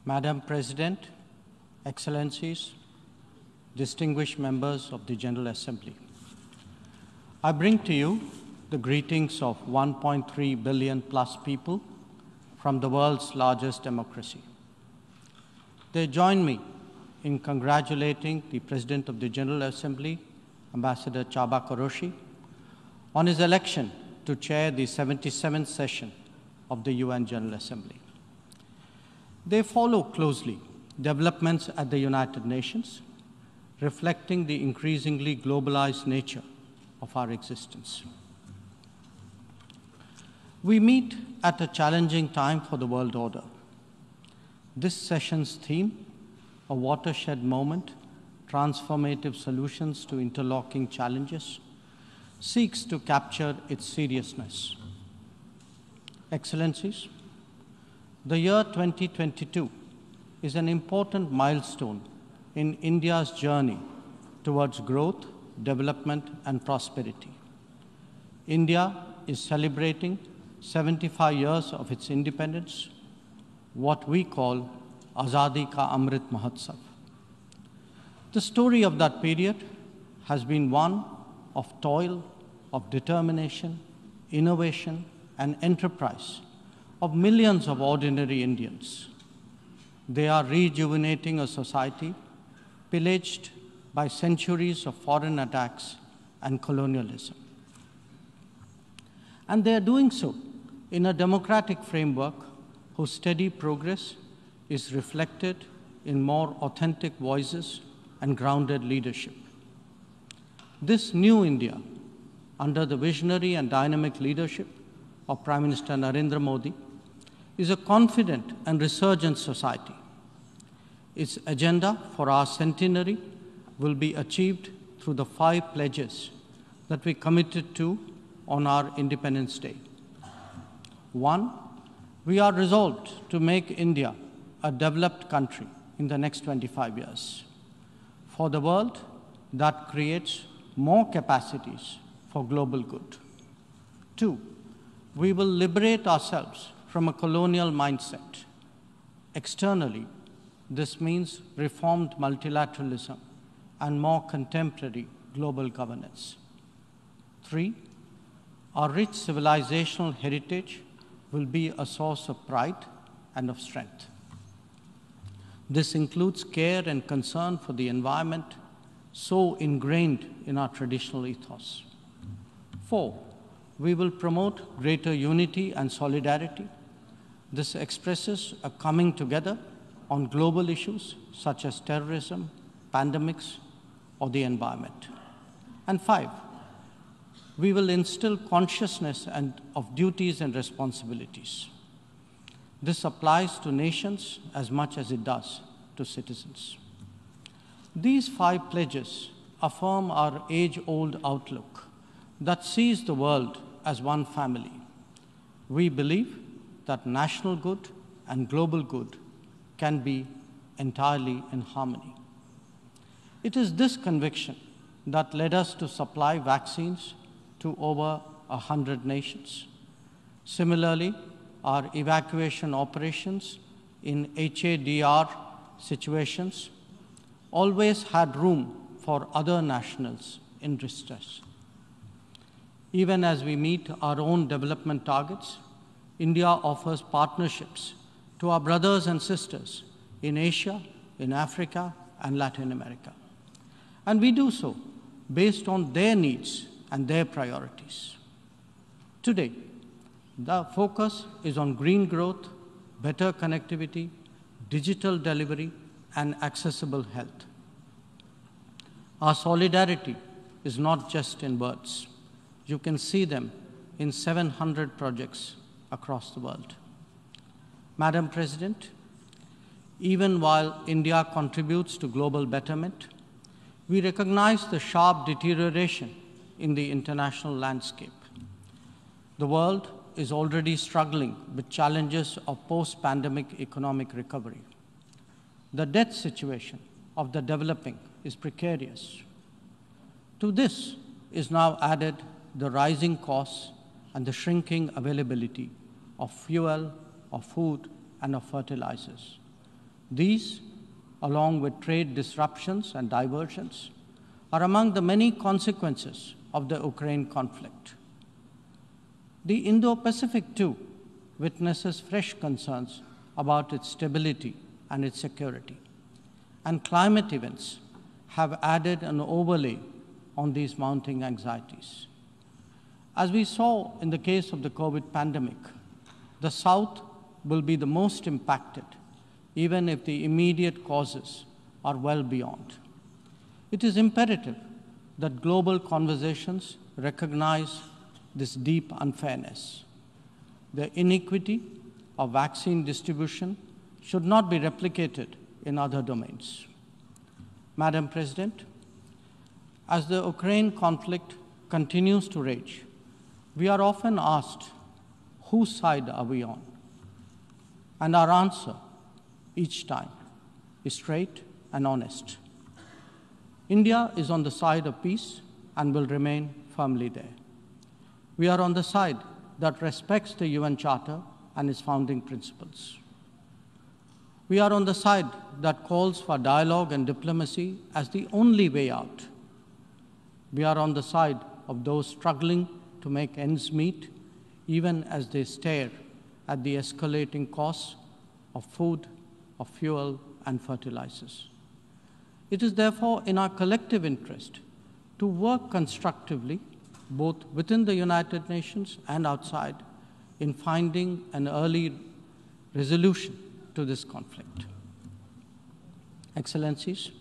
Madam President, Excellencies, distinguished members of the General Assembly, I bring to you the greetings of 1.3 billion plus people from the world's largest democracy. They join me in congratulating the President of the General Assembly, Ambassador Csaba Kőrösi, on his election to chair the 77th session of the UN General Assembly. They follow closely developments at the United Nations, reflecting the increasingly globalized nature of our existence. We meet at a challenging time for the world order. This session's theme, a watershed moment, transformative solutions to interlocking challenges, seeks to capture its seriousness. Excellencies, the year 2022 is an important milestone in India's journey towards growth, development, and prosperity. India is celebrating 75 years of its independence, what we call Azadi Ka Amrit Mahotsav. The story of that period has been one of toil, of determination, innovation, and enterprise of millions of ordinary Indians. They are rejuvenating a society pillaged by centuries of foreign attacks and colonialism. And they are doing so in a democratic framework whose steady progress is reflected in more authentic voices and grounded leadership. This new India, under the visionary and dynamic leadership of Prime Minister Narendra Modi, is a confident and resurgent society. Its agenda for our centenary will be achieved through the 5 pledges that we committed to on our Independence Day. 1, we are resolved to make India a developed country in the next 25 years. For the world, that creates more capacities for global good. 2, we will liberate ourselves from a colonial mindset. Externally, this means reformed multilateralism and more contemporary global governance. 3, our rich civilizational heritage will be a source of pride and of strength. This includes care and concern for the environment, so ingrained in our traditional ethos. 4, we will promote greater unity and solidarity. This expresses a coming together on global issues such as terrorism, pandemics, or the environment. And 5, we will instill consciousness of duties and responsibilities. This applies to nations as much as it does to citizens. These 5 pledges affirm our age-old outlook that sees the world as one family. We believe that national good and global good can be entirely in harmony. It is this conviction that led us to supply vaccines to over 100 nations. Similarly, our evacuation operations in HADR situations always had room for other nationals in distress. Even as we meet our own development targets, India offers partnerships to our brothers and sisters in Asia, in Africa, and Latin America. And we do so based on their needs and their priorities. Today, the focus is on green growth, better connectivity, digital delivery, and accessible health. Our solidarity is not just in words. You can see them in 700 projects across the world. Madam President, even while India contributes to global betterment, we recognize the sharp deterioration in the international landscape. The world is already struggling with challenges of post-pandemic economic recovery. The debt situation of the developing is precarious. To this is now added the rising costs and the shrinking availability of fuel, of food, and of fertilizers. These, along with trade disruptions and diversions, are among the many consequences of the Ukraine conflict. The Indo-Pacific, too, witnesses fresh concerns about its stability and its security, and climate events have added an overlay on these mounting anxieties. As we saw in the case of the COVID pandemic, the South will be the most impacted, even if the immediate causes are well beyond. It is imperative that global conversations recognize this deep unfairness. The inequity of vaccine distribution should not be replicated in other domains. Madam President, as the Ukraine conflict continues to rage, we are often asked, whose side are we on? And our answer each time is straight and honest. India is on the side of peace and will remain firmly there. We are on the side that respects the UN Charter and its founding principles. We are on the side that calls for dialogue and diplomacy as the only way out. We are on the side of those struggling to make ends meet, even as they stare at the escalating costs of food, of fuel, and fertilizers. It is therefore in our collective interest to work constructively, both within the United Nations and outside, in finding an early resolution to this conflict. Excellencies,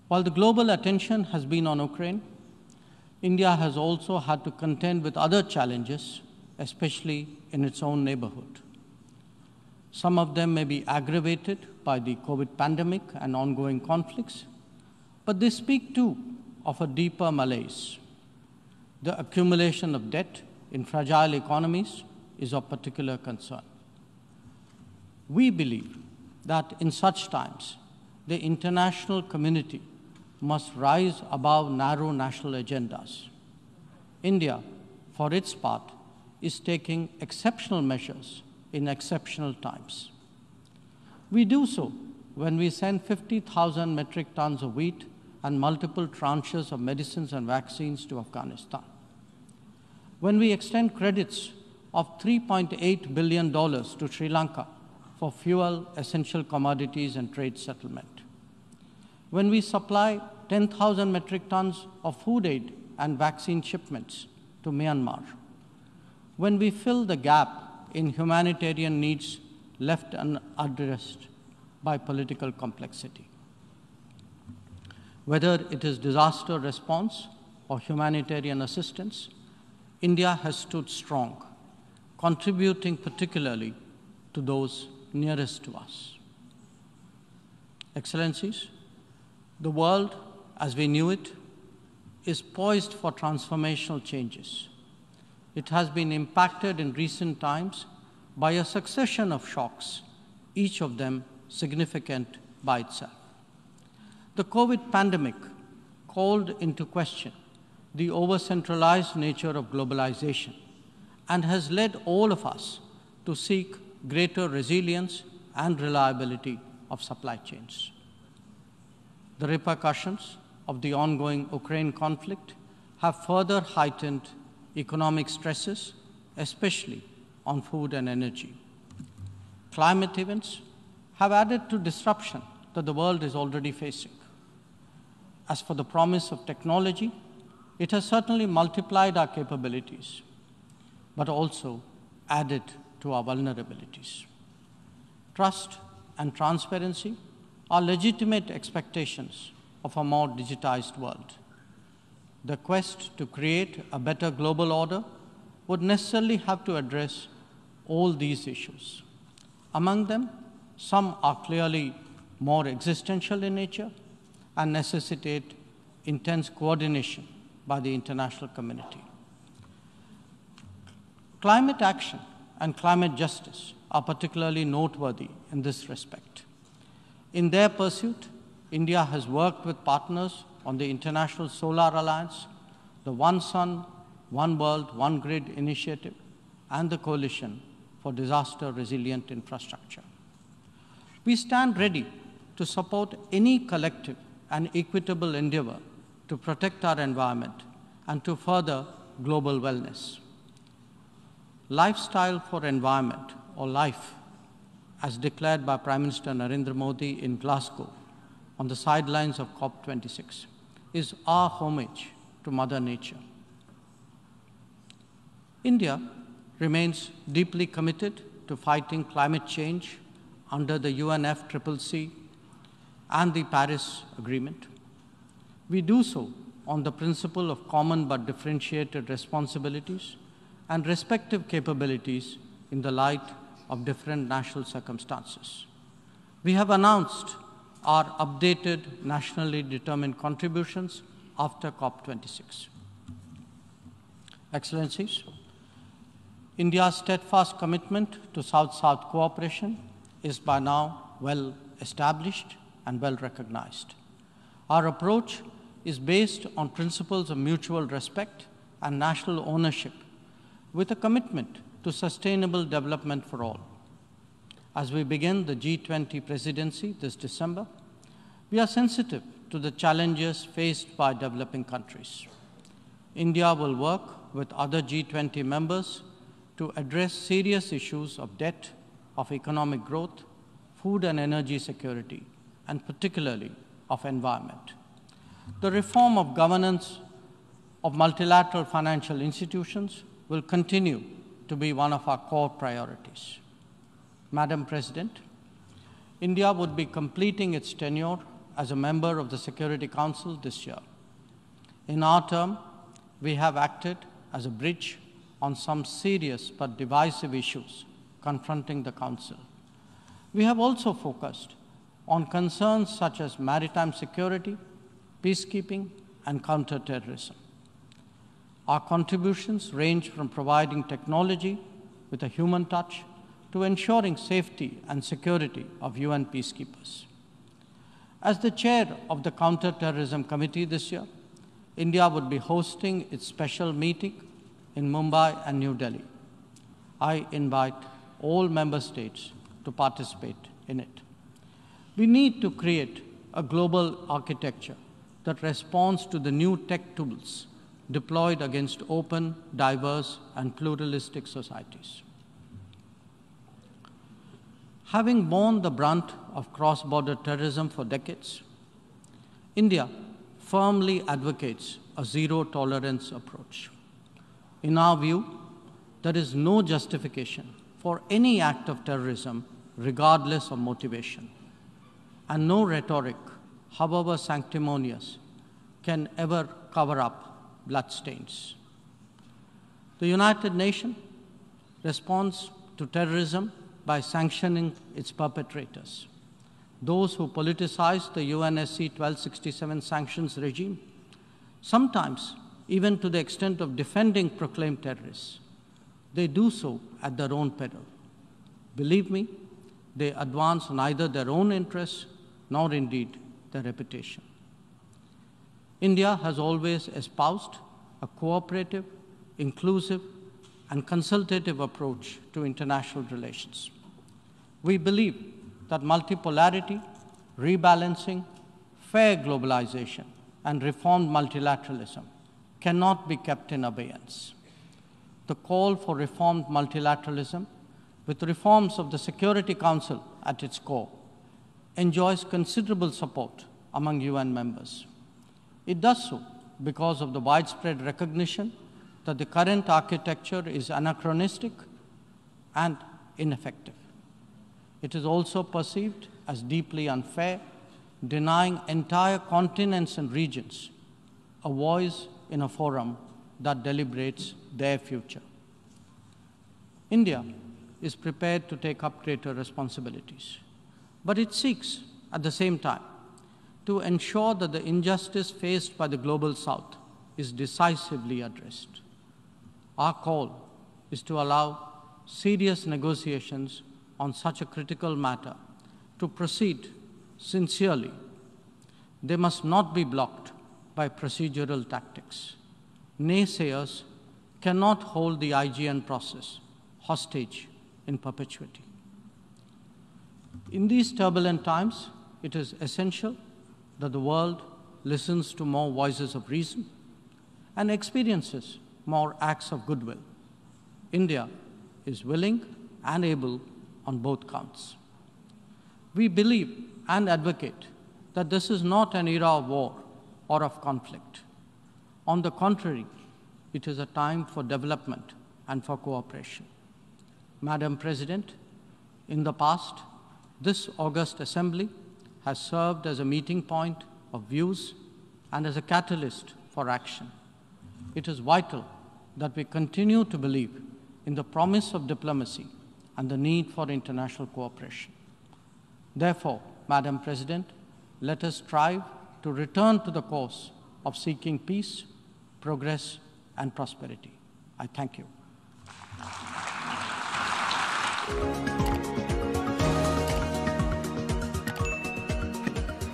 while the global attention has been on Ukraine, India has also had to contend with other challenges, especially in its own neighborhood. Some of them may be aggravated by the COVID pandemic and ongoing conflicts, but they speak too of a deeper malaise. The accumulation of debt in fragile economies is of particular concern. We believe that in such times, the international community must rise above narrow national agendas. India, for its part, is taking exceptional measures in exceptional times. We do so when we send 50,000 metric tons of wheat and multiple tranches of medicines and vaccines to Afghanistan. When we extend credits of $3.8 billion to Sri Lanka for fuel, essential commodities, and trade settlement. When we supply 10,000 metric tons of food aid and vaccine shipments to Myanmar. When we fill the gap in humanitarian needs left unaddressed by political complexity. Whether it is disaster response or humanitarian assistance, India has stood strong, contributing particularly to those nearest to us. Excellencies, the world, as we knew it, is poised for transformational changes. It has been impacted in recent times by a succession of shocks, each of them significant by itself. The COVID pandemic called into question the over-centralized nature of globalization and has led all of us to seek greater resilience and reliability of supply chains. The repercussions of the ongoing Ukraine conflict have further heightened economic stresses, especially on food and energy. Climate events have added to disruption that the world is already facing. As for the promise of technology, it has certainly multiplied our capabilities, but also added to our vulnerabilities. Trust and transparency are legitimate expectations of a more digitized world. The quest to create a better global order would necessarily have to address all these issues. Among them, some are clearly more existential in nature and necessitate intense coordination by the international community. Climate action and climate justice are particularly noteworthy in this respect. In their pursuit, India has worked with partners on the International Solar Alliance, the One Sun, One World, One Grid initiative, and the Coalition for Disaster Resilient Infrastructure. We stand ready to support any collective and equitable endeavor to protect our environment and to further global wellness. Lifestyle for environment, or LIFE, as declared by Prime Minister Narendra Modi in Glasgow on the sidelines of COP26, is our homage to Mother Nature. India remains deeply committed to fighting climate change under the UNFCCC and the Paris Agreement. We do so on the principle of common but differentiated responsibilities and respective capabilities in the light of different national circumstances. We have announced our updated nationally determined contributions after COP26. Excellencies, India's steadfast commitment to South-South cooperation is by now well established and well recognized. Our approach is based on principles of mutual respect and national ownership, with a commitment to sustainable development for all. As we begin the G20 presidency this December, we are sensitive to the challenges faced by developing countries. India will work with other G20 members to address serious issues of debt, of economic growth, food and energy security, and particularly of environment. The reform of governance of multilateral financial institutions will continue to be one of our core priorities. Madam President, India would be completing its tenure as a member of the Security Council this year. In our term, we have acted as a bridge on some serious but divisive issues confronting the Council. We have also focused on concerns such as maritime security, peacekeeping, and counterterrorism. Our contributions range from providing technology with a human touch to ensuring safety and security of UN peacekeepers. As the chair of the Counterterrorism Committee this year, India would be hosting its special meeting in Mumbai and New Delhi. I invite all member states to participate in it. We need to create a global architecture that responds to the new tech tools deployed against open, diverse, and pluralistic societies. Having borne the brunt of cross-border terrorism for decades, India firmly advocates a zero-tolerance approach. In our view, there is no justification for any act of terrorism regardless of motivation, and no rhetoric, however sanctimonious, can ever cover up bloodstains. The United Nations responds to terrorism by sanctioning its perpetrators. Those who politicize the UNSC 1267 sanctions regime, sometimes even to the extent of defending proclaimed terrorists, they do so at their own peril. Believe me, they advance neither their own interests nor indeed their reputation. India has always espoused a cooperative, inclusive, and consultative approach to international relations. We believe that multipolarity, rebalancing, fair globalization, and reformed multilateralism cannot be kept in abeyance. The call for reformed multilateralism, with reforms of the Security Council at its core, enjoys considerable support among UN members. It does so because of the widespread recognition that the current architecture is anachronistic and ineffective. It is also perceived as deeply unfair, denying entire continents and regions a voice in a forum that deliberates their future. India is prepared to take up greater responsibilities, but it seeks, at the same time, to ensure that the injustice faced by the Global South is decisively addressed. Our call is to allow serious negotiations on such a critical matter to proceed sincerely. They must not be blocked by procedural tactics. Naysayers cannot hold the IGN process hostage in perpetuity. In these turbulent times, it is essential that the world listens to more voices of reason and experiences more acts of goodwill. India is willing and able on both counts. We believe and advocate that this is not an era of war or of conflict. On the contrary, it is a time for development and for cooperation. Madam President, in the past, this august assembly has served as a meeting point of views and as a catalyst for action. It is vital that we continue to believe in the promise of diplomacy and the need for international cooperation. Therefore, Madam President, let us strive to return to the course of seeking peace, progress, and prosperity. I thank you.